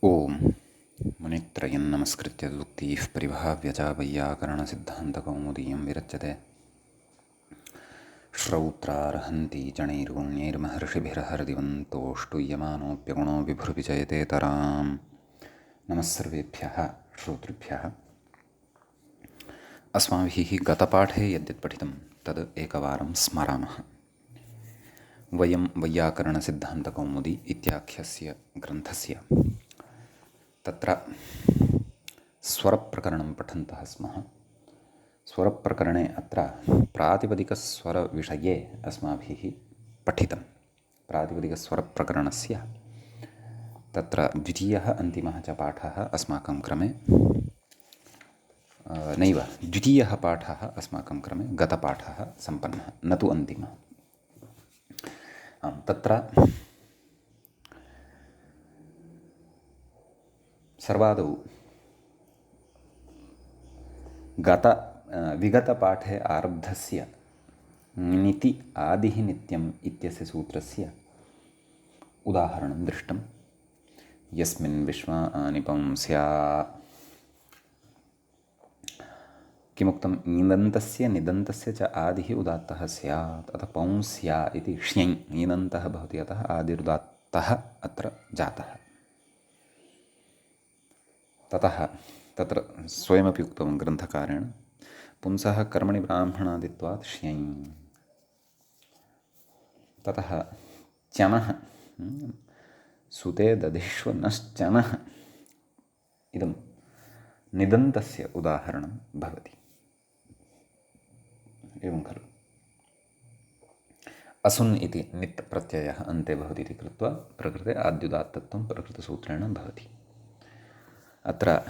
ओम मुनित्रयं नमस्कृत्य दुक्तिः परिभाव्यचा वैयाकरणसिद्धान्तकौमुदीयं विरच्यते श्रौत्रार्हन्ति जणैर्गुण्यैर्महर्षिभिर्हरदिवन्तोष्टुयमानोऽप्यगुणो विभुर्विजयतेतराम्। नमः सर्वेभ्यः श्रोतृभ्यः। अस्माभिः गतपाठे यद्यत् पठितं तद् एकवारं स्मरामः। वयं वैयाकरणसिद्धान्तकौमुदी इत्याख्यस्य ग्रन्थस्य तत्र स्वरप्रकरणं पठन्तः स्मः। स्वरप्रकरणे अत्र प्रातिपदिकस्वरविषये अस्माभिः पठितं। प्रातिपदिकस्वरप्रकरणस्य तत्र द्वितीयः अन्तिमः च पाठः अस्माकं क्रमे नैव द्वितीयः पाठः अस्माकं क्रमे गतपाठः सम्पन्नः, न तु अन्तिमः। तत्र सर्वादौ विगतपाठे आरब्धस्य ङिति आदिः नित्यम् इत्यस्य सूत्रस्य उदाहरणं दृष्टं। यस्मिन् विश्वानि पुंस्या किमुक्तं ङिदन्तस्य निदन्तस्य च आदिः उदात्तः स्यात्। अतः पौंस्या इति ष्ञै ङिदन्तः भवति, अतः आदिरुदात्तः अत्र जातः। ततः तत्र स्वयमपि उक्तं ग्रन्थकारेण पुंसः कर्मणि ब्राह्मणादित्वात् ष्ञै। ततः च्यनः सुते दधिष्व नश्चनः इदं निदन्तस्य उदाहरणं भवति। एवं खलु असुन् इति नित् प्रत्ययः अन्ते भवति इति कृत्वा प्रकृते आद्युदात्तत्वं प्रकृतसूत्रेण भवति। अत्र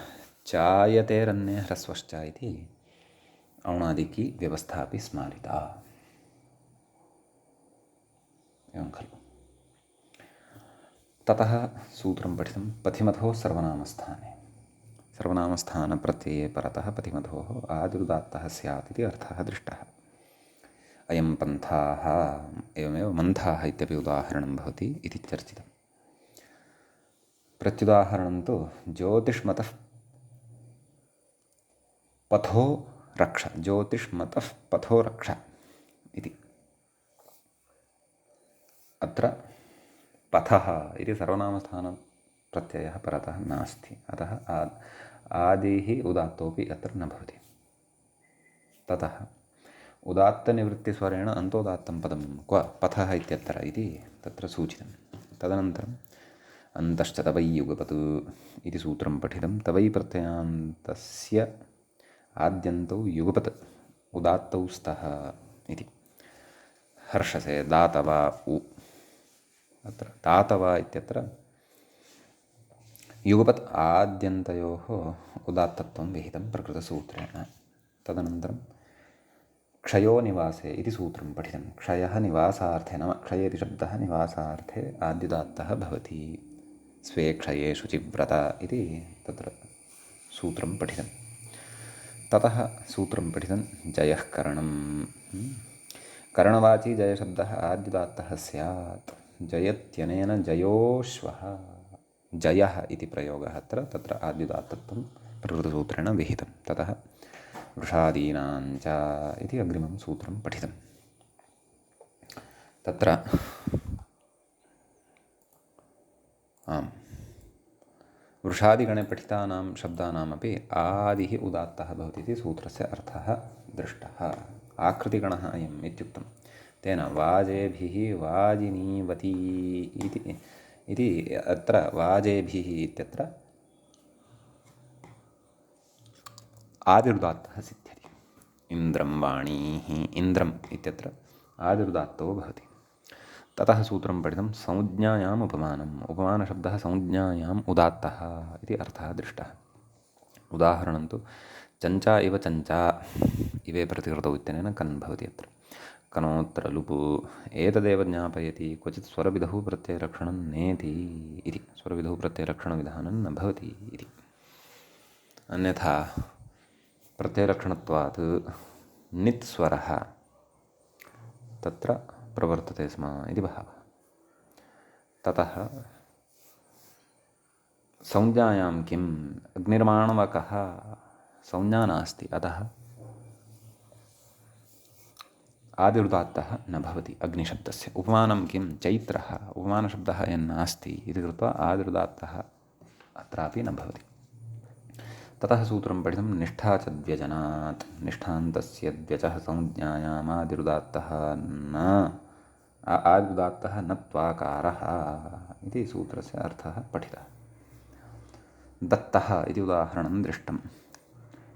चायतेरन्ये ह्रस्वश्च इति औणादिकी व्यवस्था अपि स्मारिता। एवं खलु ततः सूत्रं पठितं पथिमथोः सर्वनामस्थाने। सर्वनामस्थानप्रत्यये परतः पथिमथोः आदिरुदात्तः स्यात् इति अर्थः दृष्टः। अयं पन्थाः एवमेव मन्थाः इत्यपि उदाहरणं भवति इति चर्चितम्। प्रत्युदाहरणं तु ज्योतिष्मतः पथो रक्ष, ज्योतिष्मतः पथो रक्ष इति। अत्र पथः इति सर्वनामस्थानप्रत्ययः परतः नास्ति, अतः आदिः उदात्तोऽपि अत्र न भवति। ततः उदात्तनिवृत्तिस्वरेण अन्तोदात्तं पदं क्व पथः इत्यत्र इति तत्र सूचितं। तदनन्तरम् अन्तश्च तवै युगपत् इति सूत्रं पठितं। तवै प्रत्ययान्तस्य आद्यन्तौ युगपत् उदात्तौ स्तः इति। हर्षसे दातवा उ, अत्र दातवा इत्यत्र युगपत् आद्यन्तयोः उदात्तत्वं विहितं प्रकृतसूत्रेण। तदनन्तरं क्षयो निवासे इति सूत्रं पठितं। क्षयः निवासार्थे, नाम क्षय इति शब्दः निवासार्थे आद्युदात्तः भवति। स्वे क्षये शुचिव्रत इति तत्र सूत्रं पठितं। ततः सूत्रं पठितं जयः करणं। करणवाची जयशब्दः आद्युदात्तः स्यात्। जयत्यनेन जयोश्वः, जयः इति प्रयोगः अत्र, तत्र आद्युदात्तत्वं प्रकृतसूत्रेण विहितं। ततः वृषादीनाञ्च इति अग्रिमं सूत्रं पठितं। तत्र वृषादिगणे पठितानां शब्दानामपि आदिः उदात्तः भवति इति सूत्रस्य अर्थः दृष्टः। आकृतिगणः अयम् इत्युक्तं। तेन वाजेभिः वाजिनीवती इति अत्र वाजेभिः इत्यत्र आदिरुदात्तः सिद्ध्यति। इन्द्रं वाणीः, इन्द्रम् इत्यत्र आदिरुदात्तो भवति। ततः सूत्रं पठितं संज्ञायाम् उपमानम्। उपमानशब्दः संज्ञायाम् उदात्तः इति अर्थः दृष्टः। उदाहरणं तु चञ्चा इव चञ्चा इवे प्रतिकृतौ इत्यनेन कन् भवति। अत्र कनोत्र लुपु एतदेव ज्ञापयति। क्वचित् स्वरविधौ प्रत्ययलक्षणं नेति इति, स्वरविधौ प्रत्ययलक्षणविधानं न भवति इति। अन्यथा प्रत्ययलक्षणत्वात् नित् स्वरः तत्र प्रवर्तते स्म इति भावः। ततः संज्ञायां किम् अग्निर्माणवकः संज्ञा नास्ति, अतः आदिरुदात्तः न भवति अग्निशब्दस्य। उपमानं किं चैत्रः, उपमानशब्दः यन्नास्ति इति कृत्वा आदिरुदात्तः अत्रापि न भवति। ततः सूत्रं पठितं निष्ठा च व्यजनात्, निष्ठान्तस्य द्व्यचः संज्ञायामादिरुदात्तः न आदिरुदात्तः न त्वाकारः इति सूत्रस्य अर्थः पठितः। दत्तः इति उदाहरणं दृष्टं,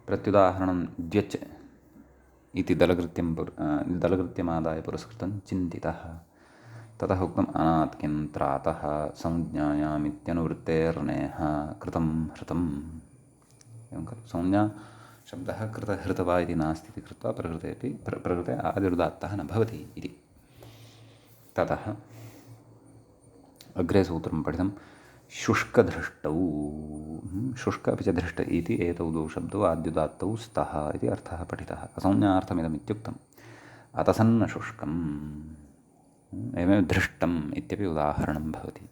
प्रत्युदाहरणं द्व्यच इति दलकृत्यमादाय पुरस्कृतं चिन्तितः। ततः उक्तम् अनात् किन्त्रातः संज्ञायामित्यनुवृत्तेर्नेह कृतं हृतम्। एवं खलु संज्ञा शब्दः कृतहृतवा इति नास्ति इति कृत्वा प्रकृते आदिरुदात्तः न भवति इति। ततः अग्रे सूत्रं पठितं शुष्कधृष्टौ, शुष्क अपि च धृष्ट इति एतौ द्वौ शब्दौ आद्युदात्तौ स्तः इति अर्थः पठितः। असंज्ञार्थमिदमित्युक्तम् अतसन्न शुष्कम्, एवमेव धृष्टम् इत्यपि उदाहरणं भवति।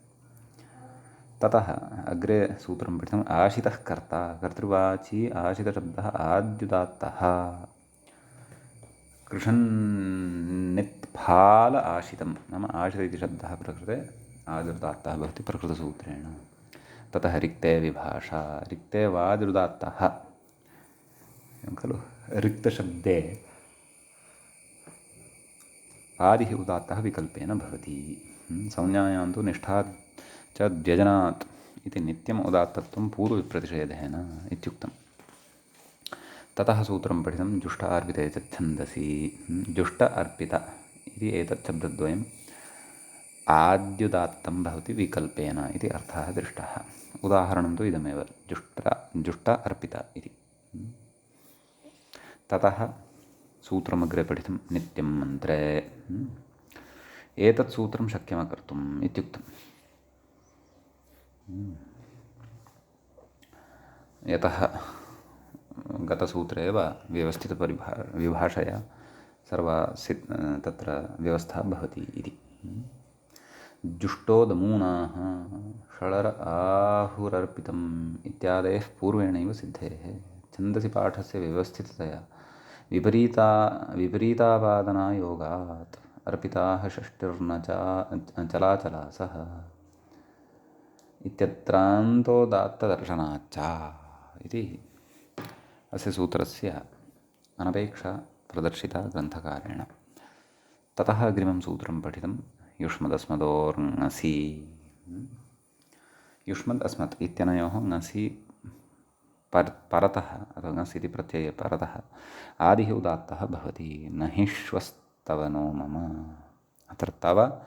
ततः अग्रे सूत्रं पठितम् आशितः कर्ता, कर्तृवाची आशितशब्दः आद्युदात्तः कृषन्नित्फाल आशितं, नाम आशित इति शब्दः प्रकृते आदिरुदात्तः भवति प्रकृतसूत्रेण। ततः रिक्ते विभाषा, रिक्ते वादिरुदात्तः, एवं खलु रिक्तशब्दे आदिः उदात्तः विकल्पेन भवति। संज्ञायां तु निष्ठा च व्यजनात् इति नित्यम् उदात्तत्वं पूर्वविप्रतिषेधेन इत्युक्तम्। ततः सूत्रं पठितं जुष्ट अर्पिते च छन्दसि, जुष्ट अर्पित इति एतत् शब्दद्वयम् आद्युदात्तं भवति विकल्पेन इति अर्थः दृष्टः। उदाहरणं तु इदमेव जुष्ट अर्पित इति। ततः सूत्रमग्रे पठितं नित्यं मन्त्रे, एतत् सूत्रं शक्यमकर्तुम् इत्युक्तम्। यतः गतसूत्रे एव विभाषया सर्वा तत्र व्यवस्था भवति इति। जुष्टो दमूनाः षडर आहुरर्पितम् इत्यादयः पूर्वेणैव सिद्धेः। छन्दसि पाठस्य व्यवस्थिततया विपरीतापादनायोगात् अर्पिताः षष्टिर्न चलाचलासः इत्यत्रान्तोदात्तदर्शनाच्च इति अस्य सूत्रस्य अनपेक्षा प्रदर्शिता ग्रन्थकारेण। ततः अग्रिमं सूत्रं पठितं युष्मदस्मदोर्ङसि, युष्मद् अस्मत् इत्यनयोः ङसि परतः अथवा ङस् इति प्रत्यये परतः आदिः उदात्तः भवति। न हि श्वस्तव नो मम, अत्र तव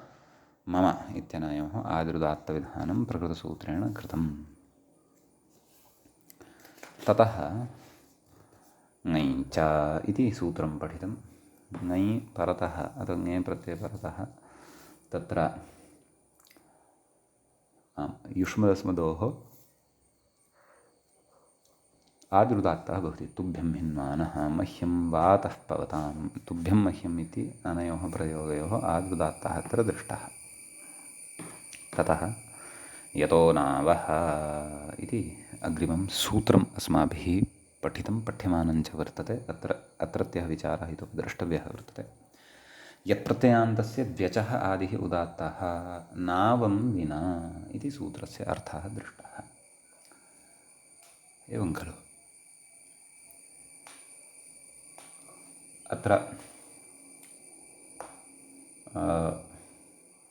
मम इत्यनयोः आदिरुदात्तविधानं प्रकृतसूत्रेण कृतम्। ततः ङै च इति सूत्रं पठितं। ङै परतः अथवा ङे प्रत्यये परतः तत्र युष्मदस्मदोः आदिरुदात्तः भवति। तुभ्यं हिन्वानः मह्यं वातः पवतां, तुभ्यं मह्यम् इति अनयोः प्रयोगयोः आदिरुदात्तः अत्र दृष्टः। ततः यतो नावः इति अग्रिमं सूत्रम् अस्माभिः पठितं पठ्यमानं च वर्तते। अत्रत्यः विचारः इतोपि द्रष्टव्यः वर्तते। यत्प्रत्ययान्तस्य द्व्यचः आदिः उदात्तः नावं विना इति सूत्रस्य अर्थः दृष्टः। एवं खलु अत्र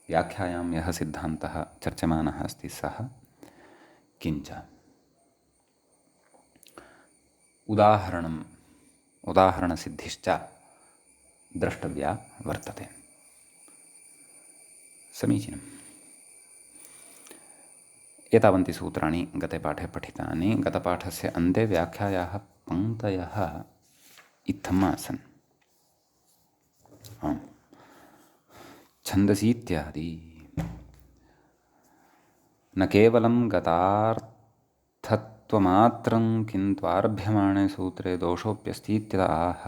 व्याख्यायां यः सिद्धान्तः चर्च्यमानः अस्ति सः किञ्च उदाहरणसिद्धिश्च द्रष्टव्या वर्तते। समीचीनम्। एतावन्ति सूत्राणि गते पाठे पठितानि। गतपाठस्य अन्ते व्याख्यायाः पङ्क्तयः इत्थम् आसन्। आम्, छन्दसीत्यादि न केवलं गतार्थत्वमात्रं किन्त्वारभ्यमाणे सूत्रे दोषोऽप्यस्तीत्याह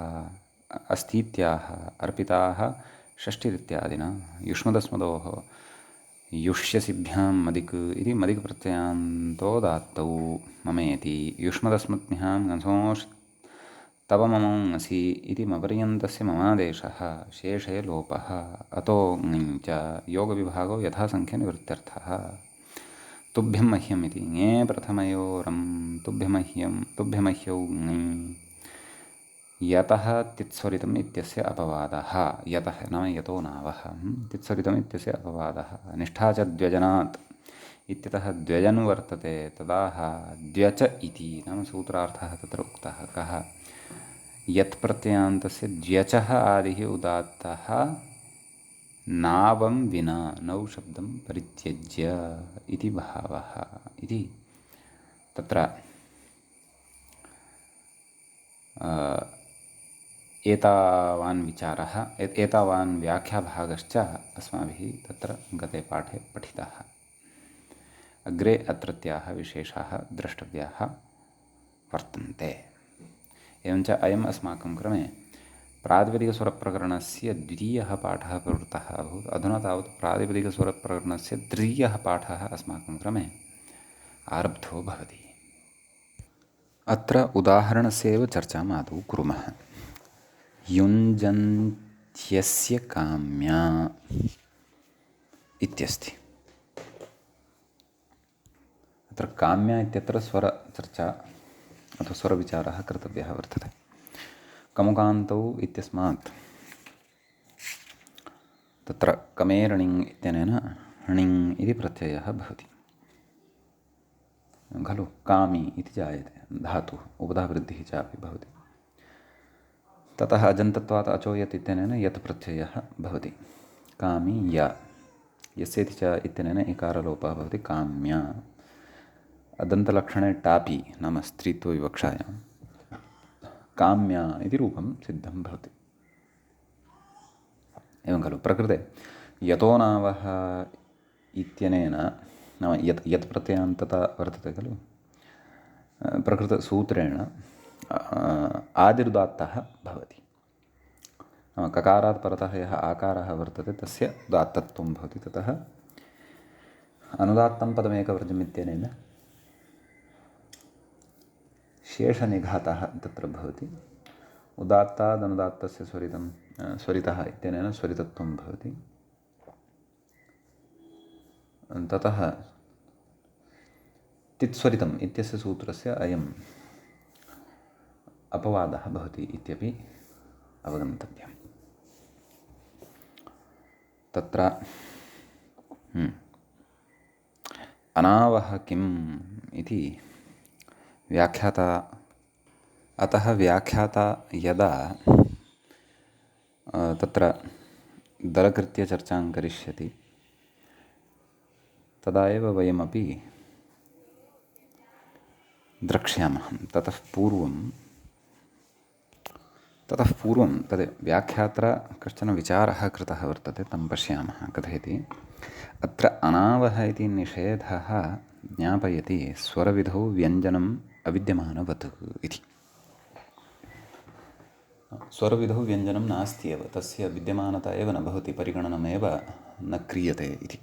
अर्पिताः षष्टिरित्यादिना युष्मदस्मदोः युष्यसिभ्यां मदिक् इति मदिक् प्रत्ययान्तोदात्तौ ममेति युष्मदस्मद्भ्यां गंसोष् तव ममंसि इति मपर्यन्तस्य ममादेशः शेषे लोपः अतो ङञ्च योगविभागो यथासङ्ख्यनिवृत्त्यर्थः तुभ्यं मह्यम् इति ङे प्रथमयोरं तुभ्यमह्यौ ङि यतः तित्स्वरितम् इत्यस्य अपवादः यतः नाम यतो नावः तित्स्वरितम् इत्यस्य अपवादः निष्ठा च द्व्यजनात् इत्यतः द्व्यजन् वर्तते तदाह द्व्यच इति नाम सूत्रार्थः तत्र उक्तः कः यत्प्रत्ययान्तस्य द्व्यचः आदिः उदात्तः नावं विना नौ शब्दं परित्यज्य इति भावः इति तत्र एतावान् विचारः एतावान् व्याख्याभागश्च अस्माभिः तत्र गते पाठे पठितः। अग्रे अत्रत्याः विशेषाः द्रष्टव्याः वर्तन्ते। एवञ्च अयम् अस्माकं क्रमे प्रातिपदिकस्वरप्रकरणस्य द्वितीयः पाठः प्रवृत्तः अभूत्। अधुना तावत् प्रातिपदिकस्वरप्रकरणस्य तृतीयः पाठः अस्माकं क्रमे आरब्धो भवति। अत्र उदाहरणस्य एव चर्चाम् आदौ कुर्मः। युञ्जन्त्यस्य काम्या इत्यस्ति। अत्र काम्या इत्यत्र स्वरचर्चा अथवा स्वरविचारः कर्तव्यः वर्तते। कमुकान्तौ इत्यस्मात् तत्र कमेरणिङ् इत्यनेन णिङ् इति प्रत्ययः भवति खलु। कामी इति जायते धातुः, उपधावृद्धिः चापि भवति। ततः अजन्तत्वात् अचोयत् इत्यनेन यत् प्रत्ययः भवति कामी य यस्येति च इत्यनेन इकारलोपः भवति काम्या। अदन्तलक्षणे टापि नाम स्त्रीत्वविवक्षायां काम्या इति रूपं सिद्धं भवति। एवं खलु। प्रकृते यतो नावः इत्यनेन नाम यत् प्रत्ययान्तता वर्तते खलु, प्रकृतसूत्रेण आदिरुदात्तः भवति। नाम ककारात् परतः यः आकारः वर्तते तस्य उदात्तत्वं भवति। ततः अनुदात्तं पदमेकवर्जम् इत्यनेन शेषनिघातः तत्र भवति। उदात्तादनुदात्तस्य स्वरितः इत्यनेन स्वरितत्वं भवति। ततः तित्स्वरितम् इत्यस्य सूत्रस्य अयम् अपवादः भवति इत्यपि अवगन्तव्यम्। तत्र अनावः किम् इति व्याख्याता अतः व्याख्याता यदा तत्र दलकृत्य चर्चां करिष्यति तदा एव वयमपि द्रक्ष्यामः। ततः पूर्वं तद् व्याख्यात्रा कश्चन विचारः कृतः वर्तते, तं पश्यामः। कथयति अत्र अनावः इति निषेधः ज्ञापयति स्वरविधौ व्यञ्जनम् अविद्यमानवत् इति। स्वरविधौ व्यञ्जनं नास्ति एव, तस्य विद्यमानता एव न भवति, परिगणनमेव न क्रियते इति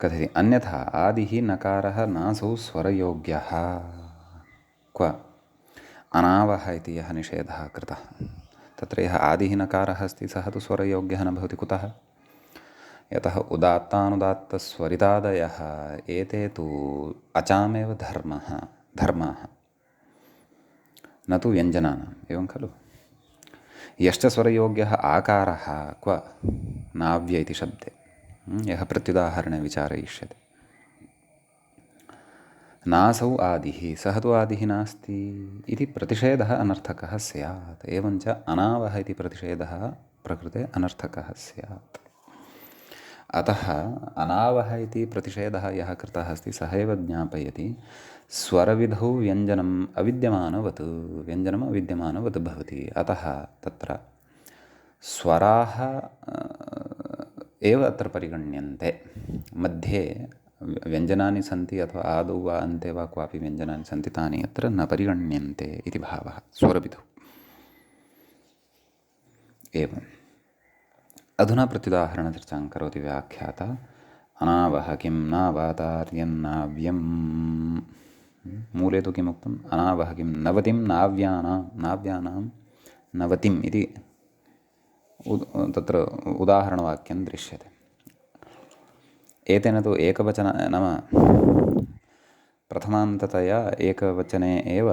कथयति। अन्यथा आदिः नकारः नासौ स्वरयोग्यः क्व अनावः इति यः निषेधः कृतः, तत्र यः आदिः नकारः अस्ति सः तु स्वरयोग्यः न भवति। कुतः? यतः उदात्तानुदात्तस्वरितादयः एते तु अचामेव धर्माः न तु व्यञ्जनानाम्। एवं खलु। यश्च स्वरयोग्यः आकारः क्व नाव्य इति शब्दे यः प्रत्युदाहरणे विचारयिष्यते। नासौ आदिः, सः तु आदिः नास्ति इति प्रतिषेधः अनर्थकः स्यात्। एवञ्च अनावः इति प्रतिषेधः प्रकृते अनर्थकः स्यात्। अतः अनावः इति प्रतिषेधः यः कृतः अस्ति सः एव ज्ञापयति स्वरविधौ व्यञ्जनम् अविद्यमानवत् भवति। अतः तत्र स्वराः एव अत्र परिगण्यन्ते। मध्ये व्यञ्जनानि सन्ति अथवा आदौ वा अन्ते वा क्वापि व्यञ्जनानि सन्ति, तानि अत्र न परिगण्यन्ते इति भावः स्वरविधौ। एवं अधुना प्रत्युदाहरणचर्चां करोति व्याख्याता। अनावह किं नावातार्यन्नाव्यं। मूले तु किमुक्तम्? अनावह किं नवतिं नाव्यानां नवतिम् इति तत्र उदाहरणवाक्यं दृश्यते। एतेन तु एकवचन नाम प्रथमान्ततया एकवचने एव,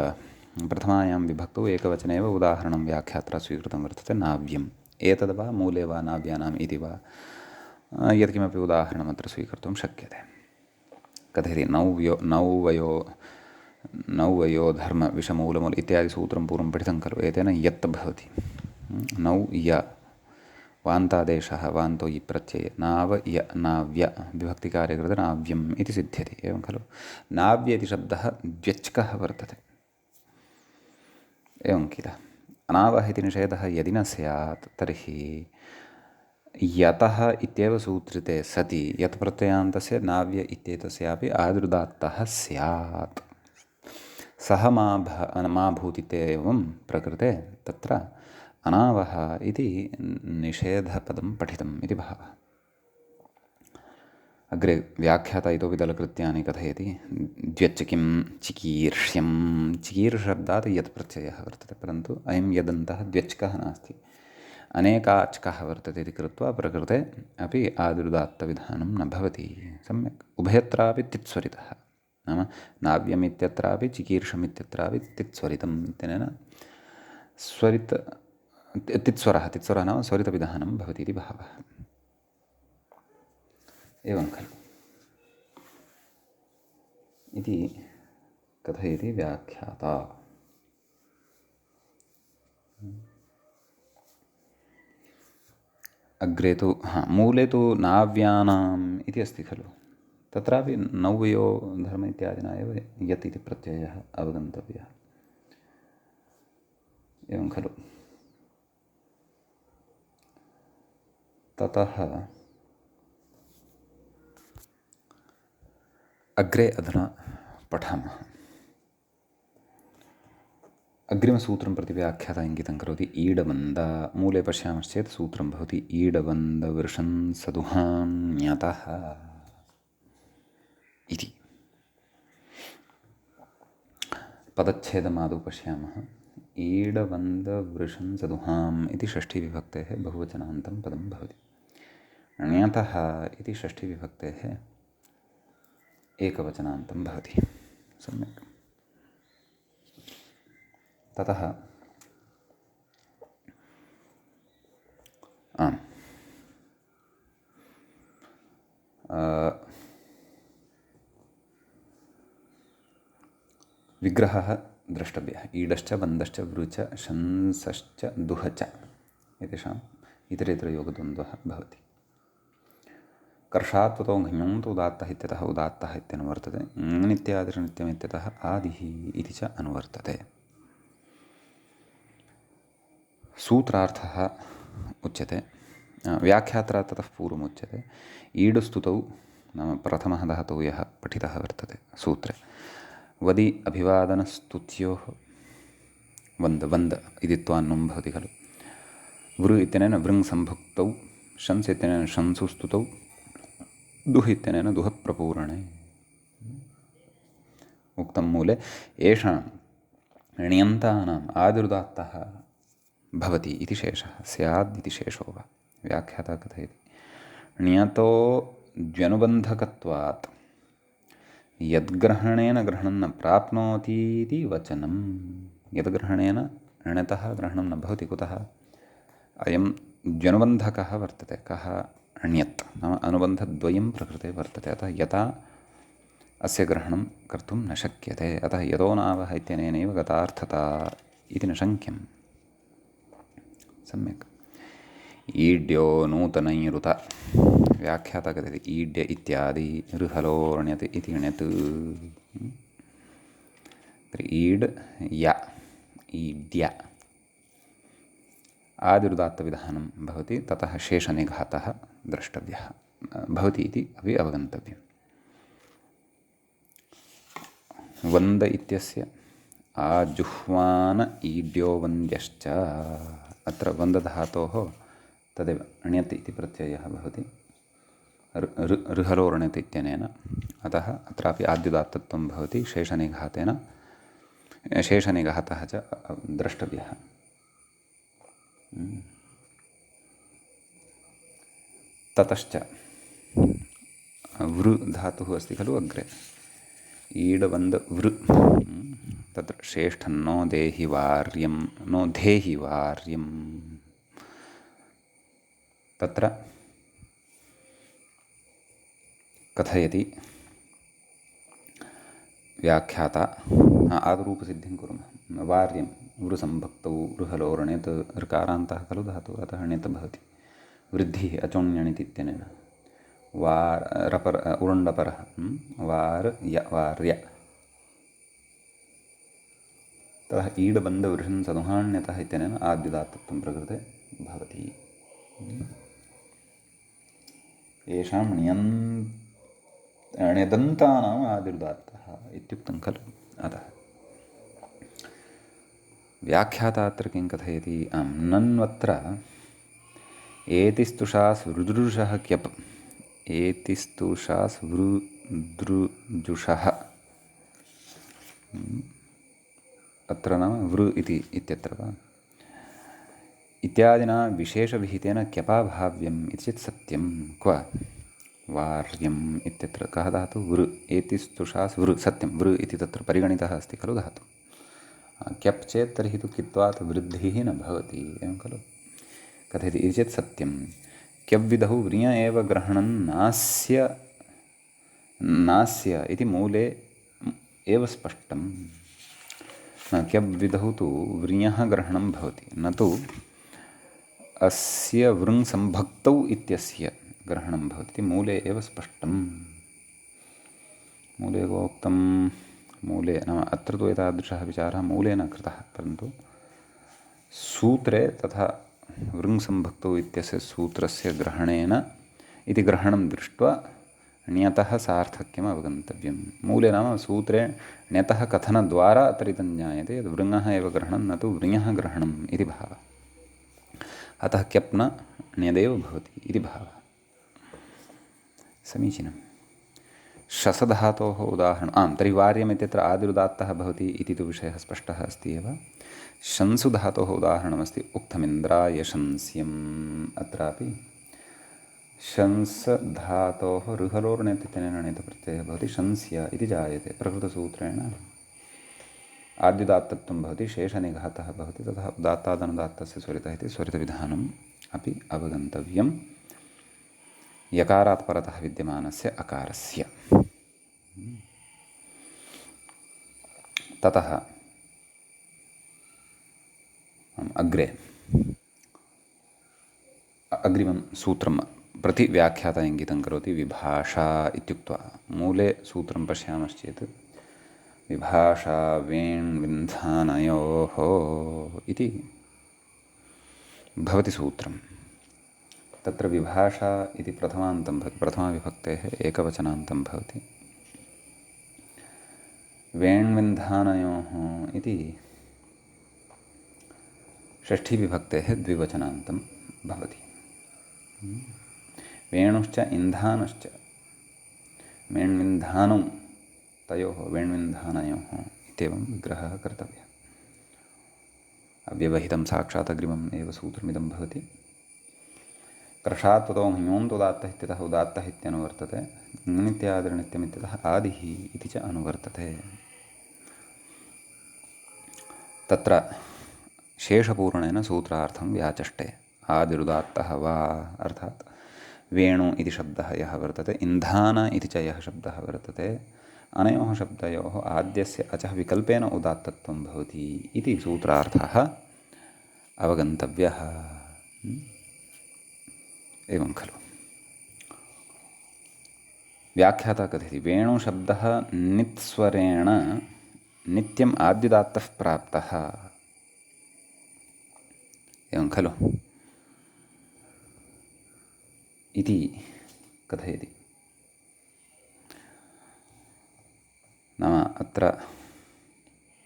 प्रथमायां विभक्तौ एकवचने एव उदाहरणं व्याख्यात्रा स्वीकृतं वर्तते, नाव्यम्। एतद् वा मूले वा नाव्यानाम् इति वा यत्किमपि उदाहरणमत्र स्वीकर्तुं शक्यते। कथयति नौवयो धर्म विषमूलमूल इत्यादि सूत्रं पूर्वं पठितं खलु। एतेन यत् भवति। नौ य वान्तादेशः वान्तो इ प्रत्यये नाव य नाव्य विभक्तिकार्ये कृते नाव्यम् इति सिद्ध्यति। एवं खलु। नाव्य इति शब्दः द्व्यच्कः वर्तते। एवं किल। अनावह इति निषेधः यदि न स्यात् तर्हि यतः इत्येव सूत्रिते सति यत् प्रत्ययान्तस्य नाव्य इत्येतस्यापि आदुर्दात्तः स्यात्। सः मा भूतित्येवं प्रकृते तत्र अनावह इति निषेधपदं पठितम् इति भावः। अग्रे व्याख्याता इतोपि दलकृत्यानि कथयति। द्व्यच्किं चिकीर्ष्यं। चिकीर्षशब्दात् यत् प्रत्ययः वर्तते, परन्तु अयं यदन्तः द्व्यच्कः नास्ति, अनेकाच्कः वर्तते इति कृत्वा प्रकृते अपि आदुर्दात्तविधानं न भवति। सम्यक्। उभयत्रापि तित्स्वरितः, नाम नाव्यमित्यत्रापि चिकीर्षमित्यत्रापि तित्स्वरितम् इत्यनेन तित्स्वरः नाम स्वरितविधानं भवति इति भावः। एवं खलु इति कथयति व्याख्याता। अग्रे तु मूले तु नाव्यानाम् इति अस्ति खलु। तत्रापि नौवयो धर्म इत्यादिना एव यत् इति प्रत्ययः अवगन्तव्यः। एवं खलु। ततः अग्रे अधुना पठामः। अग्रिमसूत्रं प्रति व्याख्याता इङ्गितं करोति। ईडवन्द। मूले पश्यामश्चेत् सूत्रं भवति ईडवन्दवृषन् सदुहान्यतः इति। पदच्छेदमादौ पश्यामः। ईडवन्दवृषन् सदुहाम् इति षष्ठीविभक्तेः बहुवचनान्तं पदं भवति। ण्यतः इति षष्ठीविभक्तेः एकवचनान्तं भवति। सम्यक्। ततः विग्रहः द्रष्टव्यः। ईडश्च वन्दश्च वृच शंसश्च दुह च एतेषाम् इतरेतरयोगद्वन्द्वः भवति। कर्षात्वतो घञन्तु उदात्तः इत्यतः उदात्तः इत्यनुवर्तते। नित्यादिशनित्यमित्यतः आदिः इति च अनुवर्तते। सूत्रार्थः उच्यते। व्याख्यात्रा ततः पूर्वमुच्यते। ईडुस्तुतौ नाम प्रथमः धातुः यः पठितः वर्तते सूत्रे। वदि अभिवादनस्तुत्योः वन्द इति त्वान्नं भवति खलु। वृ इत्यनेन वृङ् सम्भुक्तौ, शंस् इत्यनेन शंसुस्तुतौ, दुः इत्यनेन दुः प्रपूरणे। उक्तं मूले येषां ण्यन्तानाम् आदिर्दात्तः भवति इति शेषः स्याद् इति शेषो वा। व्याख्याता कथयति। ण्यतो द्व्यनुबन्धकत्वात् यद्ग्रहणेन ग्रहणं न प्राप्नोतीति वचनं। यद्ग्रहणेन ण्यतः ग्रहणं न भवति। कुतः? अयं द्व्यनुबन्धकः वर्तते। कः? ण्यत् नाम अनुबन्धद्वयं प्रकृते वर्तते। अतः यथा अस्य ग्रहणं कर्तुं न शक्यते। अतः यतो नावः इत्यनेनैव गतार्थता इति न शङ्क्यम्। सम्यक्। ईड्यो नूतनैरुत। व्याख्याता कथयति ईड्य इत्यादि ऋहलोर्ण्यत् इति ण्यत्। ईड् य ईड्य आदिरुदात्तविधानं भवति। ततः शेषनिघातः द्रष्टव्यः भवति इति अपि अवगन्तव्यम्। वन्द इत्यस्य आजुह्वान ईड्यो वन्द्यश्च। अत्र वन्दधातोः तदेव ण्यत् इति प्रत्ययः भवति ऋहलोर्ण्यत् इत्यनेन। अतः अत्रापि आद्युदात्तत्वं भवति शेषनिघातेन, शेषनिघातः च द्रष्टव्यः। ततश्च वृ धातुः अस्ति खलु अग्रे, ईडबन्ध वृ, तत्र श्रेष्ठन्नो देहि वार्यं, नो धेहि वार्यं, तत्र कथयति व्याख्याता। आदरूपसिद्धिं कुर्मः। वार्यं वृसम्भक्तौ ऋहलोर्ण्यत्, ऋकारान्तः खलु धातुः, अतः ण्यत् भवति। वृद्धिः अचोण्यणित् इत्यनेन। रपर उरुण्डपरः वार्य वार्य, ततः ईडबन्धवृषन् सदुहाण्यतः इत्यनेन आद्युदात्तत्वं प्रकृते भवति। येषां ण्यदन्तानाम् आदिर्दात्तः इत्युक्तं खलु। अतः व्याख्याता अत्र किं कथयति? नन्वत्र एतिस्तुषा स्वृदृजुषः क्यप्, एतिस्तुषा स्वृदृजुषः, अत्र नाम वृ इति इत्यत्र वा इत्यादिना विशेषविहितेन क्यपाभाव्यम् इति चेत् सत्यं। क्व वार्यम् इत्यत्र कः धातुः? वृ। एतिस्तुषा वृ, सत्यं वृ इति तत्र परिगणितः अस्ति खलु धातुः। क्यप् चेत् तर्हि तु कित्वात् वृद्धिः न भवति, एवं खलु कथयति। इति चेत् सत्यं। क्यव्विधौ व्रिय एव ग्रहणं नास्य इति मूले एव स्पष्टं। क्यव्विधौ तु व्रियः ग्रहणं भवति, न तु अस्य वृङ्सम्भक्तौ इत्यस्य ग्रहणं भवति। मूले एव स्पष्टं। मूले उक्तं, मूले नाम अत्र तु एतादृशः विचारः मूले न कृतः, परन्तु सूत्रे तथा वृङ्सम्भक्तौ इत्यस्य सूत्रस्य ग्रहणेन इति ग्रहणं दृष्ट्वा ण्यतः सार्थक्यम् अवगन्तव्यं। मूले नाम सूत्रे ण्यतः कथनद्वारा अत्र इदं ज्ञायते यद् वृङः एव ग्रहणं, न तु व्रियः ग्रहणम् इति भावः। अतः क्यप् न ण्यदेव भवति इति भावः। समीचीनं। शसधातोः उदाहरणं तर्हि वार्यम् इत्यत्र आदिरुदात्तः भवति इति तु विषयः स्पष्टः अस्ति एव। शंसु धातोः उदाहरणमस्ति उक्तमिन्द्राय शंस्यम्। अत्रापि शंसधातोः ऋहलोर्ण्यत् इत्यनेन णितप्रत्ययः भवति, शंस्य इति जायते। प्रकृतसूत्रेण आद्युदात्तत्वं भवति, शेषनिघातः भवति, ततः उदात्तादनुदात्तस्य स्वरितः इति स्वरितविधानम् अपि अवगन्तव्यं यकारात् परतः विद्यमानस्य अकारस्य। ततः अग्रे अग्रिमं सूत्रं प्रति व्याख्याता इङ्गितं करोति। विभाषा इत्युक्त्वा मूले सूत्रं पश्यामश्चेत् विभाषा वेण्विन्धानयोः इति भवति सूत्रं। तत्र विभाषा इति प्रथमान्तं भवति, प्रथमाविभक्तेः एकवचनान्तं भवति। वेण्विन्धानयोः इति षष्ठीविभक्तेः द्विवचनान्तं भवति। वेणुश्च इन्धानश्च वेण्विन्धानौ तयोः वेण्विन्धानयोः इत्येवं विग्रहः कर्तव्यः। अव्यवहितं साक्षात् अग्रिमम् एव सूत्रमिदं भवति। क्रशात् ततो ह्ञोन्तुदात्तः इत्यतः उदात्तः इत्यनुवर्तते, ङित्यादिर्नित्यमित्यतः आदिः इति च अनुवर्तते। तत्र शेषपूर्णेन सूत्रार्थं व्याचष्टे। आदिरुदात्तः वा अर्थात् वेणु इति शब्दः यः वर्तते, इन्धान इति च यः शब्दः वर्तते, अनयोः शब्दयोः आद्यस्य अचः विकल्पेन उदात्तत्वं भवति इति सूत्रार्थः अवगन्तव्यः। एवं खलु। व्याख्याता कथयति वेणुशब्दः नित्स्वरेण नित्यम् आद्युदात्तः प्राप्तः। एवं खलु इति कथयति। नाम अत्र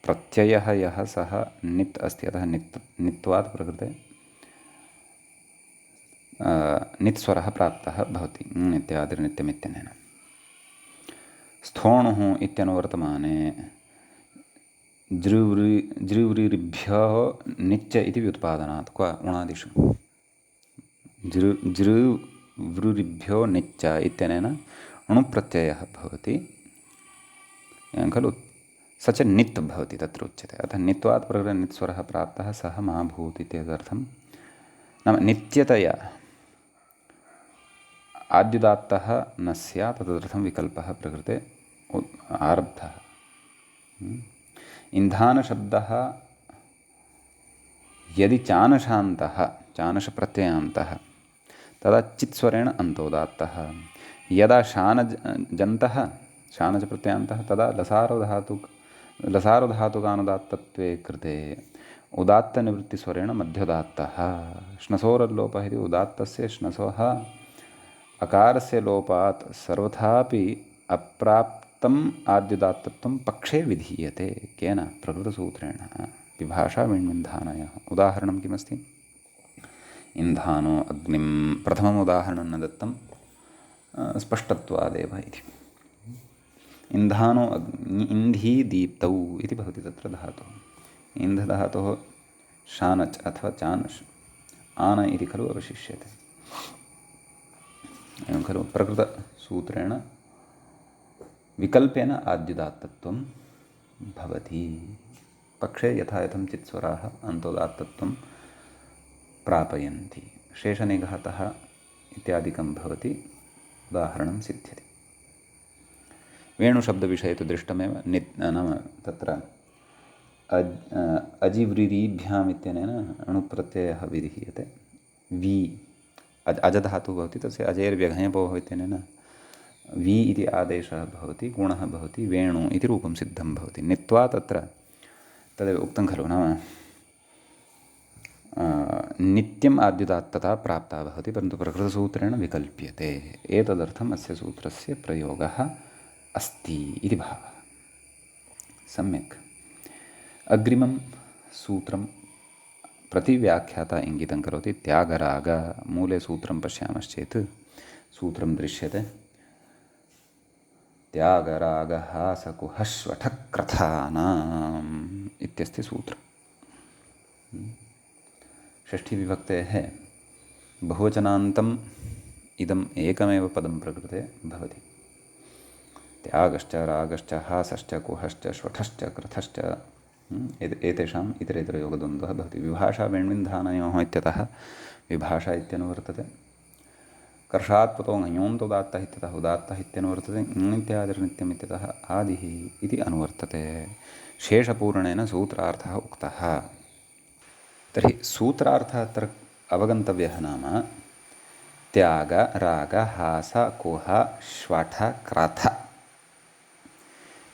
प्रत्ययः यः सः नित् अस्ति, अतः नित्वात् प्रकृते नित्स्वरः प्राप्तः भवति इत्यादिर्नित्यमित्यनेन। स्थोणुः इत्यनुवर्तमाने जृव्रीरिभ्यः निच्च इति व्युत्पादनात् क्व उणादिषु जृव्रीरिभ्यो निच्च इत्यनेन अणुप्रत्ययः भवति खलु, स च नित् भवति तत्र उच्यते। अतः नित्वात् प्रकृतनित्स्वरः प्राप्तः सः महाभूत् इत्यर्थं, नाम नित्यतया आद्युदात्तः न स्यात्, तदर्थं विकल्पः प्रकृते आरब्धः। इन्धानशब्दः यदि चानशान्तः, चानशप्रत्ययान्तः, तदा चित्स्वरेण अन्तोदात्तः। यदा शानजन्तः, शानजप्रत्ययान्तः, तदा लसारुधातुकानुदात्तत्वे कृते उदात्तनिवृत्तिस्वरेण मध्योदात्तः। श्नसोरल्लोपः इति उदात्तस्य श्नसोः अकारस्य लोपात् सर्वथापि अप्राप्तम् आद्युदात्तत्वं पक्षे विधीयते। केन? प्रकृतसूत्रेण। विभाषा विण्विन्धानयः। उदाहरणं किमस्ति? इन्धानो अग्निं, प्रथमम् उदाहरणं न दत्तं, स्पष्टत्वादेव इति। इन्धानो इन्धी दीप्तौ इति भवति तत्र धातुः। इन्धधातोः शानच् अथवा चानश् आन इति खलु अवशिष्यते। एवं खलु प्रकृतसूत्रेण विकल्पेन आद्युदात्तत्वं भवति। पक्षे यथा यथं चित्स्वराः अन्तोदात्तत्वं प्रापयन्ति। शेषनिघातः इत्यादिकं भवति, उदाहरणं सिद्ध्यति। वेणुशब्दविषये तु दृष्टमेव। नाम तत्र अजिव्रीरीभ्याम् इत्यनेन अणुप्रत्ययः विधीयते। वि अजधातुः भवति, तस्य अजेर्व्यघञपोः इत्यनेन वि इति आदेशः भवति, गुणः भवति, वेणु इति रूपं सिद्धं भवति। नित्वा तत्र तदेव उक्तं खलु, नाम नित्यम् आद्युदात्तता प्राप्ता भवति, परन्तु प्रकृतसूत्रेण विकल्प्यते। एतदर्थम् अस्य सूत्रस्य प्रयोगः अस्ति इति भावः। सम्यक्। अग्रिमं सूत्रं प्रतिव्याख्याता इङ्गितं करोति। त्यागराग। मूले सूत्रं पश्यामश्चेत् सूत्रं दृश्यते। त्यागरागहासकुहश्वठक्रथानाम् इत्यस्ति सूत्रम्। षष्ठीविभक्तेः बहुवचनान्तम् इदम् एकमेव पदं प्रकृते भवति। त्यागश्च रागश्च हासश्च कुहश्च श्वठश्च क्रथश्च एतेषाम् इतरेतरयोगद्वन्द्वः भवति। विभाषा वेण्विन्धानयोः इत्यतः विभाषा इत्यनुवर्तते। कर्षात् पतो ङयोन्तोदात्तः इत्यतः उदात्तः इत्यनुवर्तते। इत्यादिर्नित्यम् इत्यतः आदिः इति अनुवर्तते। शेषपूरणेन सूत्रार्थः उक्तः। तर्हि सूत्रार्थः अत्र अवगन्तव्यः। नाम त्याग राग हास कुह श्वठ क्रथ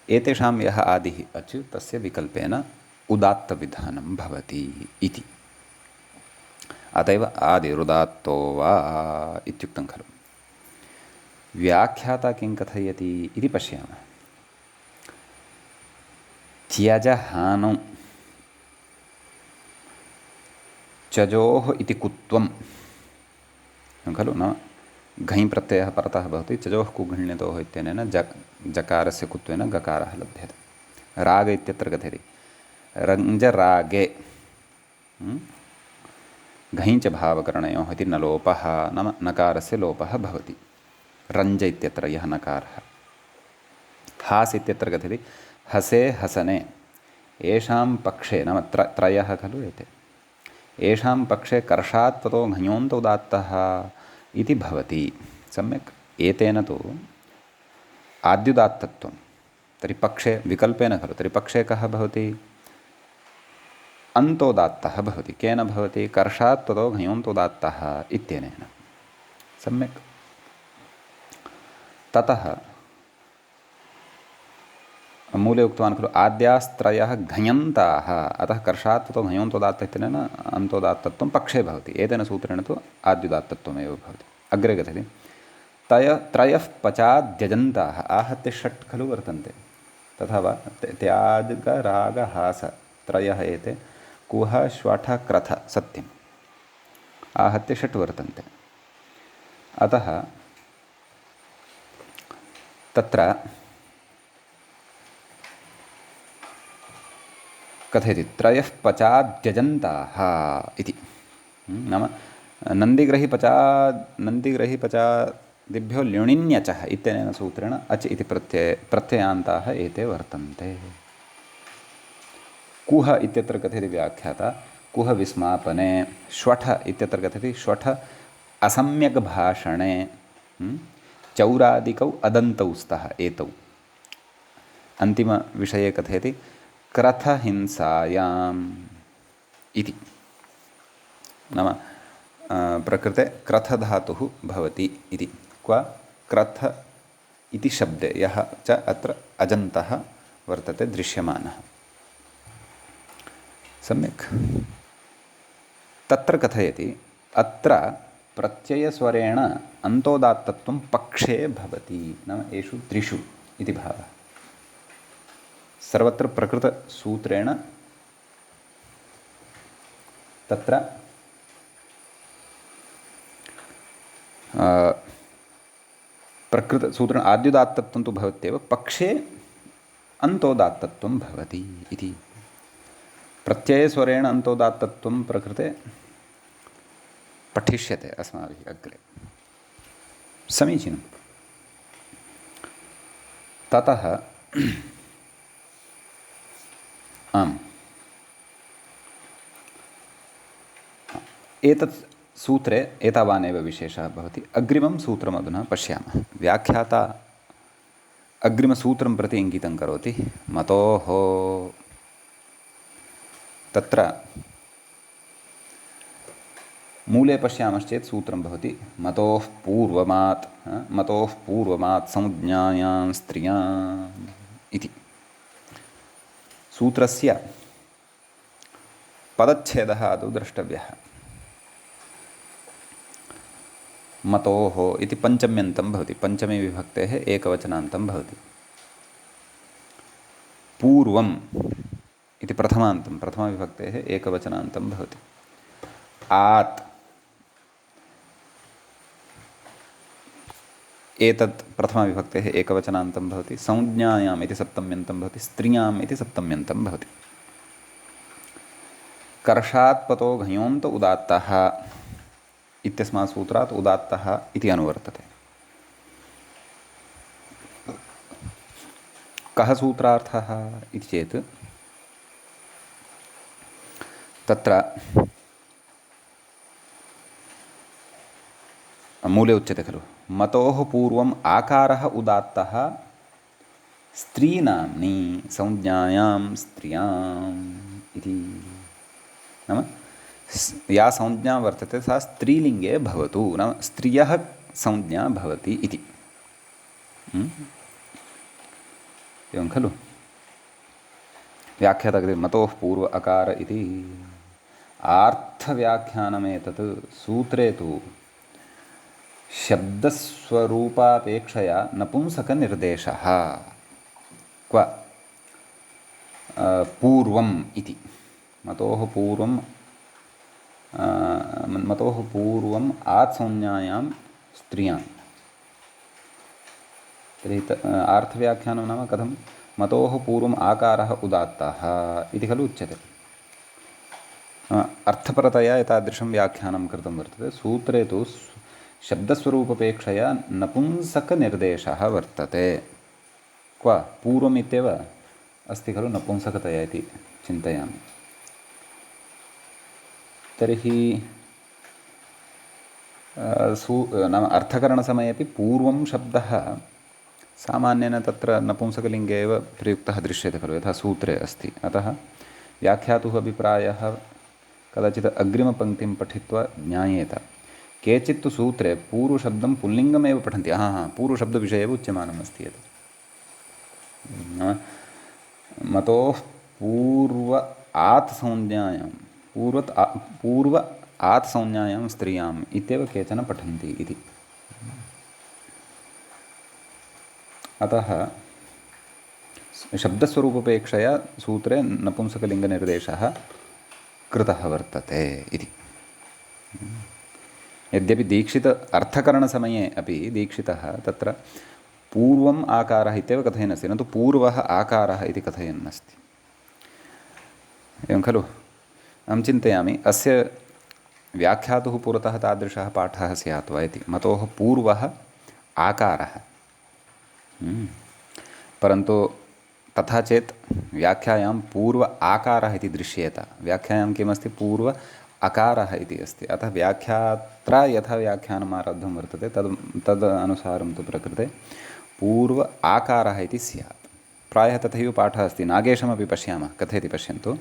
एतेषां यः आदिः अच्, तस्य विकल्पेन उदात्तविधानं भवति इति। अत एव आदिरुदात्तो वा इत्युक्तं खलु। व्याख्याता किं कथयति इति पश्यामः। त्यज हानौ चजोः इति कुत्वं खलु, न घञ् प्रत्ययः परतः भवति। चजोः कुघ्ण्यतोः इत्यनेन जकारस्य कुत्वेन गकारः लभ्यते। राग इत्यत्र कथयति रञ्जरागे घञ्च भावकरणयोः इति न लोपः, नाम नकारस्य लोपः भवति। रञ्ज इत्यत्र यः नकारः। हास् इत्यत्र कथयति हसे हसने। येषां पक्षे, नाम त्रयः खलु एते, येषां पक्षे कर्षात् त्वतो घञोन्तोदात्तः इति भवति। सम्यक्। एतेन तु आद्युदात्तत्वं, तर्हि पक्षे विकल्पेन खलु, तर्हि पक्षे कः भवति? अन्तोदात्तः भवति। केन भवति? कर्षात् त्वतो घञोन्तोदात्तः इत्यनेन। सम्यक्। ततः मूले उक्तवान् खलु आद्यास्त्रयः घञन्ताः, अतः कर्षात् त्वतो घञोन्तोदात्तः इत्यनेन अन्तोदात्तत्वं पक्षे भवति। एतेन सूत्रेण तु आद्युदात्तत्वमेव भवति। अग्रे कथयति त्रयः पचाद्यजन्ताः। आहत्य षट् खलु वर्तन्ते, तथा वा? त्याग राग हास त्रयः एते, कुह श्वठ क्रथ, सत्यम्। आहत्य षट् वर्तन्ते। अतः तत्र कथयति त्रयः पचाद्यजन्ताः इति। नाम नन्दिग्रहिपचादिभ्यो ल्युणिन्यचः इत्यनेन सूत्रेण अच् इति प्रत्ययान्ताः एते वर्तन्ते। कुह इत्यत्र कथयति व्याख्याता कुह विस्मापने, श्वठ इत्यत्र कथयति श्वठ असम्यक् भाषणे, चौरादिकौ अदन्तौ स्तः एतौ। अन्तिमविषये कथयति क्रथहिंसायाम् इति। नाम प्रकृते क्रथधातुः भवति इति। क्व क्रथ इति शब्दे यः च अत्र अजन्तः वर्तते दृश्यमानः। सम्यक्। तत्र कथयति अत्र प्रत्ययस्वरेण अन्तोदात्तत्वं पक्षे भवति। नाम एषु त्रिषु इति भावः। सर्वत्र प्रकृतसूत्रेण तत्र प्रकृतसूत्रेण आद्युदात्तत्वं तु भवत्येव, पक्षे अन्तोदात्तत्वं भवति इति। प्रत्ययस्वरेण अन्तोदात्तत्वं प्रकृते पठिष्यते अस्माभिः अग्रे। समीचीनं। ततः आम् एतत् सूत्रे एतावानेव विशेषः भवति। अग्रिमं सूत्रम् अधुना पश्यामः। व्याख्याता अग्रिमसूत्रं प्रति इङ्गितं करोति। मतोः तत्र मूले पश्यामश्चेत् सूत्रं भवति मतोः पूर्वमात् संज्ञायां स्त्रियाम् इति। सूत्रस्य पदच्छेदः आदौ द्रष्टव्यः। मतोः इति पञ्चम्यन्तं भवति, पञ्चमे विभक्तेः एकवचनान्तं भवति। पूर्वम् इति प्रथमान्तं, प्रथमविभक्तेः एकवचनान्तं भवति। आत् एतत् प्रथमविभक्तेः एकवचनान्तं भवति। संज्ञायाम् इति सप्तम्यन्तं भवति। स्त्रियाम् इति सप्तम्यन्तं भवति। कर्षात् पतो घञोन्त उदात्तः इत्यस्मात् सूत्रात् उदात्तः इति अनुवर्तते। कः सूत्रार्थः इति चेत् तत्र मूले उच्यते खलु मतोः पूर्वम् आकारः उदात्तः स्त्रीनाम्नि संज्ञायां स्त्रियाम् इति। नाम या संज्ञा वर्तते सा स्त्रीलिङ्गे भवतु, नाम स्त्रियः संज्ञा भवति इति। एवं खलु व्याख्याता कृते मतोः पूर्व अकार इति। आर्थव्याख्यानमेतत् सूत्रे तु शब्दस्वरूपापेक्षया नपुंसकनिर्देशः क्व पूर्वम् इति। मतोः पूर्वम् आत्संज्ञायां स्त्रियां। तर्हि आर्थव्याख्यानं नाम कथं मतोः पूर्वम् आकारः उदात्तः इति खलु उच्यते। अर्थपरतया एतादृशं व्याख्यानं कृतं वर्तते। सूत्रे तु शब्दस्वरूपपेक्षया नपुंसकनिर्देशः वर्तते। क्व पूर्वम् इत्येव अस्ति खलु नपुंसकतया इति चिन्तयामि। तर्हि नाम अर्थकरणसमये अपि पूर्वं शब्दः सामान्येन तत्र नपुंसकलिङ्गे एव प्रयुक्तः दृश्यते खलु, यथा सूत्रे अस्ति। अतः व्याख्यातुः अभिप्रायः कदाचित् अग्रिमपङ्क्तिं पठित्वा ज्ञायेत। केचित् तु सूत्रे पूर्वशब्दं पुल्लिङ्गमेव पठन्ति। पूर्वशब्दविषये एव उच्यमानम् अस्ति यत् मतोः पूर्व आत् संज्ञायां पूर्व आत् संज्ञायां स्त्रियाम् इत्येव केचन पठन्ति इति। अतः शब्दस्वरूपपेक्षया सूत्रे नपुंसकलिङ्गनिर्देशः कृतः वर्तते इति। यद्यपि दीक्षित अर्थकरणसमये अपि दीक्षितः तत्र पूर्वम् आकारः इत्येव कथयन् अस्ति, न तु पूर्वः आकारः इति कथयन् अस्ति। एवं खलु? अहं चिन्तयामि अस्य व्याख्यातुः पुरतः तादृशः पाठः स्यात् वा इति। मतोः पूर्वः आकारः, परन्तु तथा चेत् व्याख्यायां पूर्व आकारः इति दृश्येत। व्याख्यायां किमस्ति? पूर्व अकारः इति अस्ति। अतः व्याख्यात्रा यथा व्याख्यानम् आरब्धं वर्तते तद् अनुसारं तु प्रकृते पूर्व आकारः इति स्यात्। प्रायः तथैव पाठः अस्ति। नागेशमपि पश्यामः, कथयति पश्यन्तु।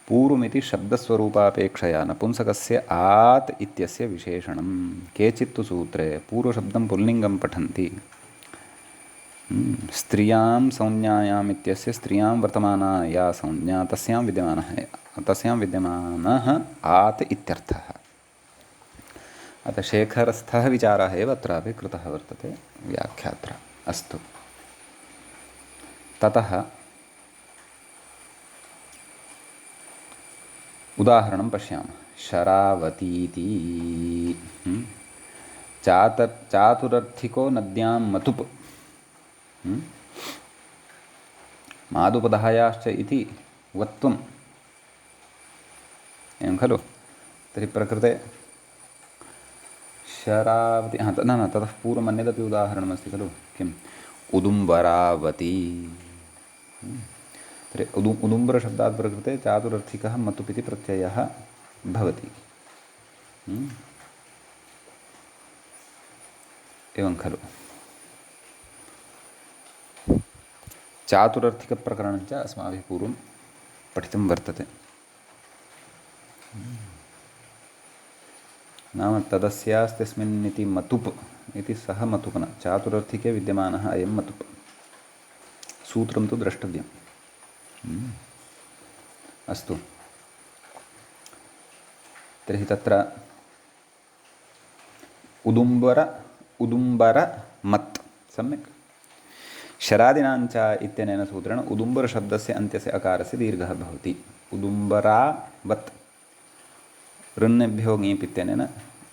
पूर्वमिति शब्दस्वरूपापेक्षया नपुंसकस्य आत् इत्यस्य विशेषणं। केचित्तु सूत्रे पूर्वशब्दं पुल्लिङ्गं पठन्ति। स्त्रियां संज्ञायाम् इत्यस्य स्त्रियां वर्तमाना या संज्ञा तस्यां विद्यमानः आत् इत्यर्थः। अतः शेखरस्थः विचारः एव अत्रापि कृतः वर्तते व्याख्यात्रा। अस्तु, ततः उदाहरणं पश्यामः। शरावतीति चातुरर्थिको नद्यां मतुप् मादुपधायाश्च इति वत्वम्। एवं खलु? तर्हि प्रकृते शरावती, न ततः पूर्वम् अन्यदपि उदाहरणमस्ति खलु। किम्? उदुम्बरावती। तर्हि उदुम्बरशब्दात् प्रकृते चातुरर्थिकः मतुप् इति प्रत्ययः भवति। एवं खलु? चातुरर्थिकप्रकरणञ्च अस्माभिः पूर्वं पठितं वर्तते। नाम तदस्यास्त्यस्मिन्निति मतुप् इति सः मतुप् न, चातुरर्थिके विद्यमानः अयं मतुप्। सूत्रं तु द्रष्टव्यम्। अस्तु, तर्हि तत्र उदुम्बरमत् सम्यक्। शरादिनाञ्च इत्यनेन सूत्रेण उदुम्बरशब्दस्य अन्त्यस्य अकारस्य दीर्घः भवति। उदुम्बरावत् ऋन्नेभ्यो ङीप् इत्यनेन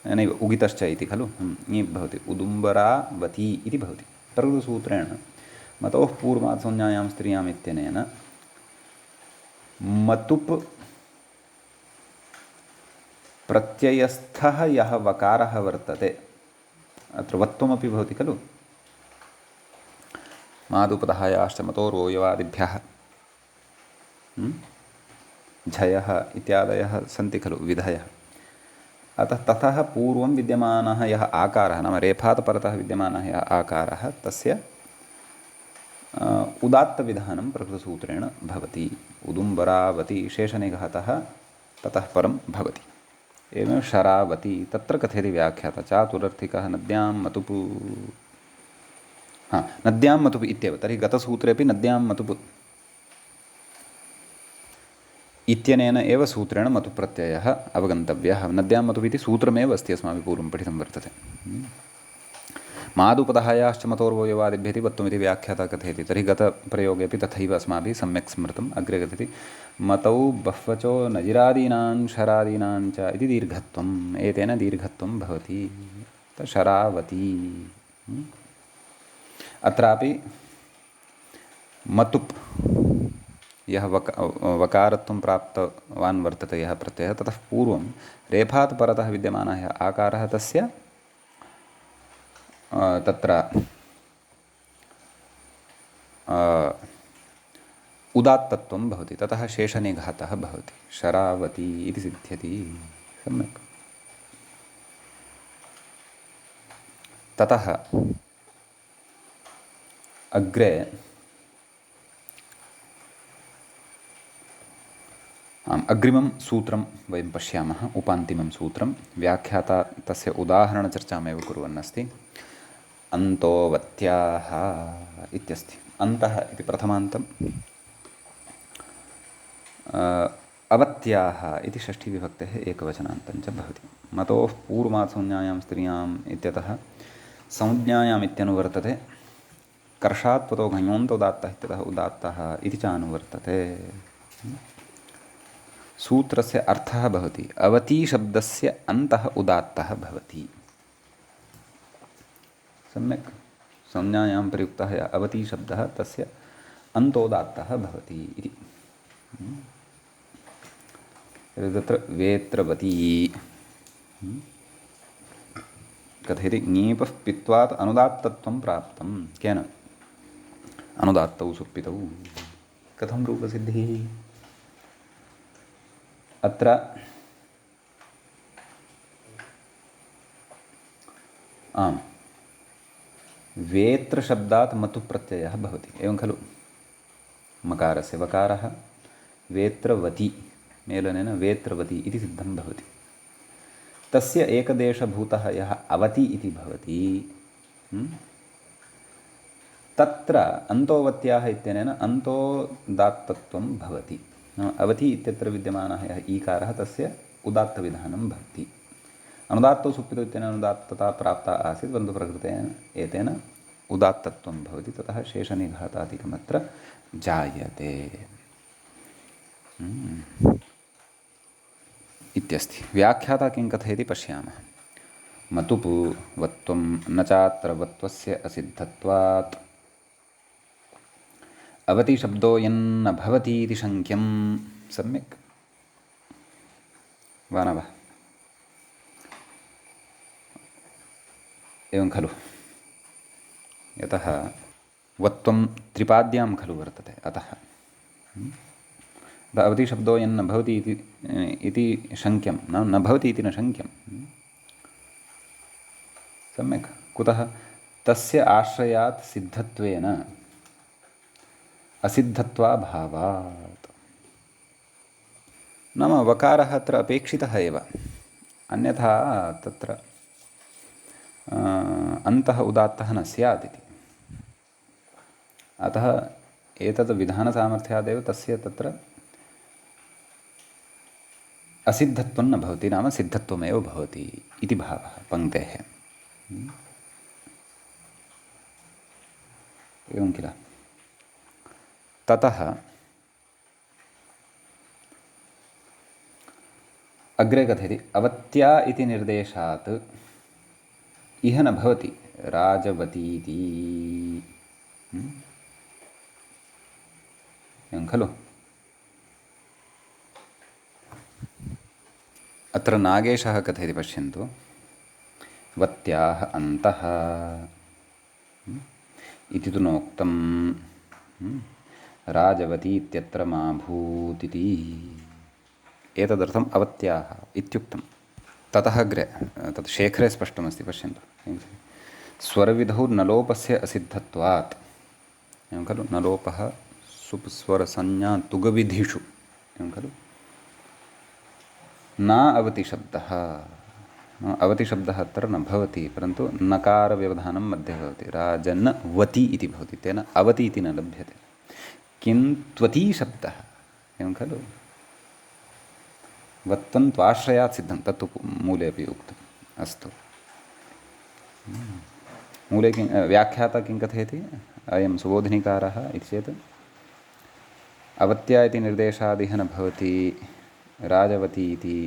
नैव उगितश्च इति खलु, ङीप् भवति। उदुम्बरावती इति भवति प्रकृतसूत्रेण। मतोः पूर्वात् संज्ञायां स्त्रियाम् इत्यनेन मतुप् प्रत्ययस्थः यः वकारः वर्तते, अत्र वत्वमपि भवति खलु। मादुपधायाश्च मतोर्वोयवादिभ्यः झयः इत्यादयः सन्ति खलु विधयः। अतः ततः पूर्वं विद्यमानः यः आकारः, नाम रेफात् परतः विद्यमानः यः आकारः, तस्य उदात्तविधानं प्रकृतसूत्रेण भवति। उदुम्बरावती शेषनिघातः ततः परं भवति। एवं शरावती तत्र कथयति व्याख्याता चातुरर्थिकः नद्यां मतुप्। नद्यां मतुप् इत्येव। तर्हि गतसूत्रेपि नद्यां मतुप् इत्यनेन एव सूत्रेण मतुप् प्रत्ययः अवगन्तव्यः। नद्यां मतुप् इति सूत्रमेव अस्ति, अस्माभिः पूर्वं पठितं वर्तते। मादुपधायाश्च मतोर्वोयवादिभ्यः इति वत्वमिति व्याख्याता कथयति। तर्हि गतप्रयोगेपि तथैव अस्माभिः सम्यक् स्मृतम्। अग्रे कथयति मतौ बह्वचो नजिरादीनां शरादीनां च इति दीर्घत्वम्। एतेन दीर्घत्वं भवति। शरावती। अत्रापि मतुप् यः वकारत्वं प्राप्तवान् वर्तते यः प्रत्ययः, ततः पूर्वं रेफात् परतः विद्यमानः यः आकारः तस्य तत्र उदात्तत्वं भवति। ततः शेषनिघातः भवति। शरावती इति सिद्ध्यति। सम्यक्। ततः अग्रे अग्रिमं सूत्रं वयं पश्यामः। उपान्तिमं सूत्रं व्याख्याता तस्य उदाहरणचर्चामेव कुर्वन्नस्ति। अन्तोवत्याः इत्यस्ति। अन्तः इति प्रथमान्तम्, अवत्याः इति षष्ठीविभक्तेः एकवचनान्तञ्च भवति। मतोः पूर्वात् संज्ञायां स्त्रियाम् इत्यतः संज्ञायाम् इत्यनुवर्तते। कर्षात् पतो घञोन्त उदात्तः इत्यतः उदात्तः इति च अनुवर्तते। सूत्रस्य अर्थः भवति अवती शब्दस्य अन्तः उदात्तः भवति। सम्यक् संज्ञायां प्रयुक्तः यः अवती शब्दः तस्य अन्तोदात्तः भवति इति। तत्र वेत्रवती कथयति ङीपः पित्वात् अनुदात्तत्वं प्राप्तं केन अनुदात्तौ सुप्पितौ कथं रूपसिद्धिः अत्र आम् वेत्रशब्दात् मतु प्रत्ययः भवति एवं खलु मकारस्य वकारः वेत्रवती मेलनेन वेत्रवती इति सिद्धं भवति। तस्य एकदेशभूतः यः अवति इति भवति तत्र अन्तोवत्याः इत्यनेन अन्तोदात्तत्वं भवति। अवति इत्यत्र विद्यमानः यः ईकारः तस्य उदात्तविधानं भवति। अनुदात्तौ सुप्पितौ इत्यनेन अनुदात्तता प्राप्ता आसीत् परन्तु प्रकृतेन एतेन उदात्तत्वं भवति ततः शेषनिघातादिकमत्र जायते इत्यस्ति। व्याख्याता किं कथयति पश्यामः। मतुपु वत्वं न चात्र वत्वस्य असिद्धत्वात् अवति शब्दो यन्न भवति इति शङ्क्यं। सम्यक् वा न वा एवं खलु यतः वत्वं त्रिपाद्यां खलु वर्तते अतः अवति शब्दो यन्न भवति इति शङ्क्यं न भवति इति न शङ्क्यं। सम्यक् कुतः तस्य आश्रयात् सिद्धत्वेन असिद्धत्वाभावात् नाम वकारः अत्र अपेक्षितः एव अन्यथा तत्र अन्तः उदात्तः न स्यात् इति। अतः एतद् विधानसामर्थ्यादेव तस्य तत्र असिद्धत्वं न भवति नाम सिद्धत्वमेव भवति इति भावः पङ्क्तेः। एवं किल ततः अग्रे कथयति अवत्या इति निर्देशात् इह न भवति राजवतीति एवं खलु। अत्र नागेशः कथयति पश्यन्तु वत्याः अन्तः इति तु नोक्तं राजवती इत्यत्र मा भूतिति एतदर्थम् अवत्याः इत्युक्तं। ततः अग्रे तत् शेखरे स्पष्टमस्ति पश्यन्तु स्वरविधौ नलोपस्य असिद्धत्वात् एवं खलु नलोपः सुप् स्वरसंज्ञा तुगविधिषु एवं खलु न अवति शब्दः अवति शब्दः अत्र न भवति परन्तु नकारव्यवधानं मध्ये भवति राजन्वती इति भवति तेन अवति इति न लभ्यते किं त्वती शब्दः एवं खलु वत्तं त्वाश्रयात् सिद्धं तत्तु मूले अपि उक्तम्। अस्तु मूले किं व्याख्याता किं कथयति अयं सुबोधिनीकारः इति चेत् अवत्या इति निर्देशादिह न भवति राजवती इति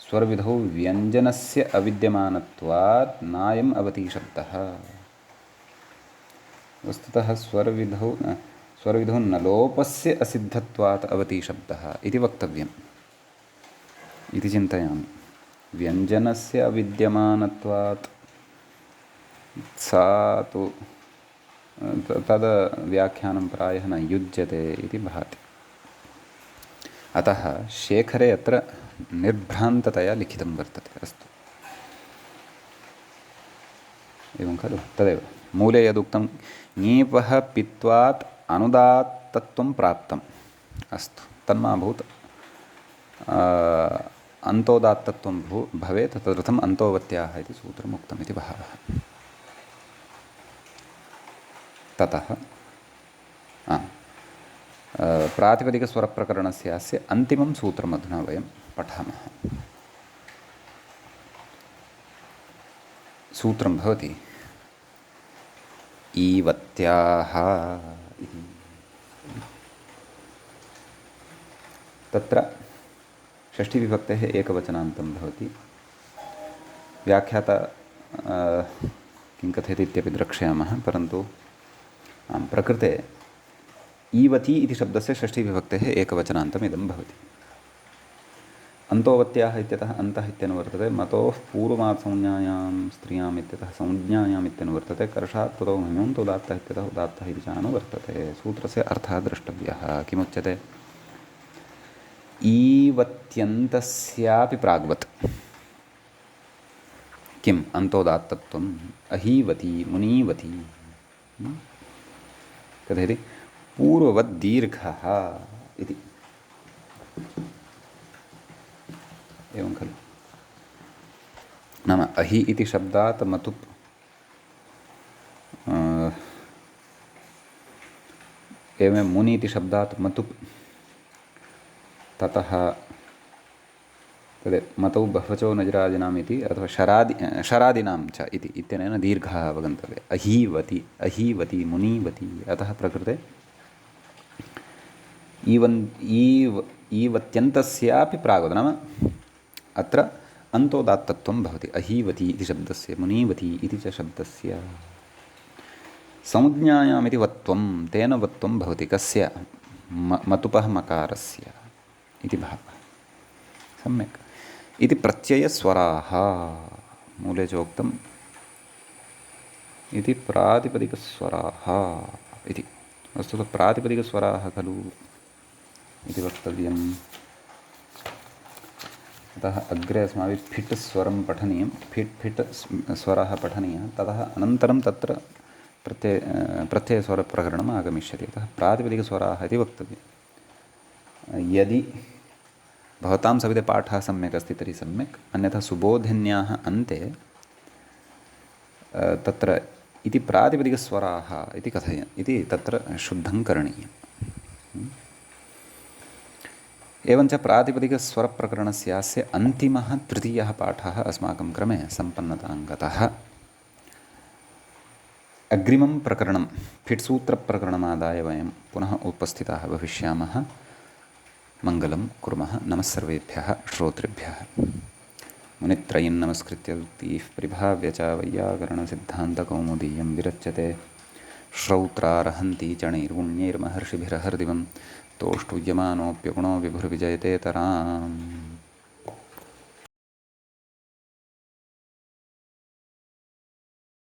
स्वरविधौ व्यञ्जनस्य अविद्यमानत्वात् नायम् अवती शब्दः। वस्तुतः स्वरविधौ नलोपस्य असिद्धत्वात् अवती शब्दः इति वक्तव्यम् इति चिन्तयामि। व्यञ्जनस्य अविद्यमानत्वात् सा तु तद् व्याख्यानं प्रायः न युज्यते इति भाति। अतः शेखरे अत्र निर्भ्रान्ततया लिखितं वर्तते। अस्तु एवं खलु तदेव मूले यदुक्तं ङीपः पित्वात् अनुदात्तत्वं प्राप्तम्। अस्तु तन्माभूत् अन्तोदात्तत्वं भवेत् तदर्थम् अन्तोवत्याः इति सूत्रम् उक्तम् इति भावः। ततः प्रातिपदिकस्वरप्रकरणस्य अस्य अन्तिमं सूत्रम् अधुना वयं पठामः। सूत्रं भवति ईवत्याः इति। तत्र षष्ठीविभक्तेः एकवचनान्तं भवति। व्याख्याता किं कथयति इत्यपि द्रक्ष्यामः, परन्तु प्रकृते ईवती इति शब्दस्य षष्ठीविभक्तेः एकवचनान्तम् इदं भवति। अन्तोवत्याः इत्यतः अन्तः इत्यनुवर्तते। मतोः पूर्वमात्संज्ञायां स्त्रियाम् इत्यतः संज्ञायाम् इत्यनुवर्तते। कर्षात् ततो महिमन्तो उदात्तः इत्यतः उदात्तः इति च अनुवर्तते। सूत्रस्य अर्थः द्रष्टव्यः। किमुच्यते? ईवत्यन्तस्यापि प्राग्वत् किम् अन्तोदात्तत्वम् अहीवती मुनीवती कथयति पूर्ववद्दीर्घः इति। एवं खलु? नाम अहि इति शब्दात् मतुप् एवं मुनि इति शब्दात् मतुप्, ततः तद् मतौ बहवचो नजरादिनाम् इति अथवा शरादिनां च इति इत्यनेन दीर्घः अवगन्तव्यः। अहीवती मुनीवती। अतः प्रकृते ईवत्यन्तस्यापि प्राग्वत्, नाम अत्र अन्तोदात्तत्वं भवति। अहीवती इति शब्दस्य, मुनीवती इति च शब्दस्य संज्ञायामिति वत्वं, तेन वत्वं भवति। कस्य? मतुपः मकारस्य इति भावः। सम्यक्। इति प्रत्ययस्वराः मूले चोक्तम् इति प्रातिपदिकस्वराः इति। वस्तुतः प्रातिपदिकस्वराः खलु इति वक्तव्यम्। अतः अग्रे अस्माभिः फिट् स्वरं पठनीयं, फिट् स्वरः पठनीयः। ततः अनन्तरं तत्र प्रत्ययस्वरप्रकरणम् आगमिष्यति। अतः प्रातिपदिकस्वराः इति वक्तव्यं। यदि भवतां सविधे पाठः सम्यक् अस्ति तर्हि सम्यक्, अन्यथा सुबोधिन्याः अन्ते तत्र इति प्रातिपदिकस्वराः इति इति तत्र शुद्धं करणीयम्। एवञ्च प्रातिपदिकस्वरप्रकरणस्यास्य अन्तिमः तृतीयः पाठः अस्माकं क्रमे सम्पन्नतां गतः। अग्रिमं प्रकरणं फिट्सूत्रप्रकरणमादाय वयं पुनः उपस्थिताः भविष्यामः। मङ्गलं कुर्मः। नमः सर्वेभ्यः श्रोतृभ्यः। मुनित्रयं नमस्कृत्य उक्तिः परिभाव्य च वैयाकरणसिद्धान्तकौमुदीयं विरच्यते। श्रौत्रार्हन्ति चणैर्गुण्यैर्महर्षिभिरहर्दिवं तोष्टुयमानोऽप्यगुणो विभुर्विजयतेतराम्।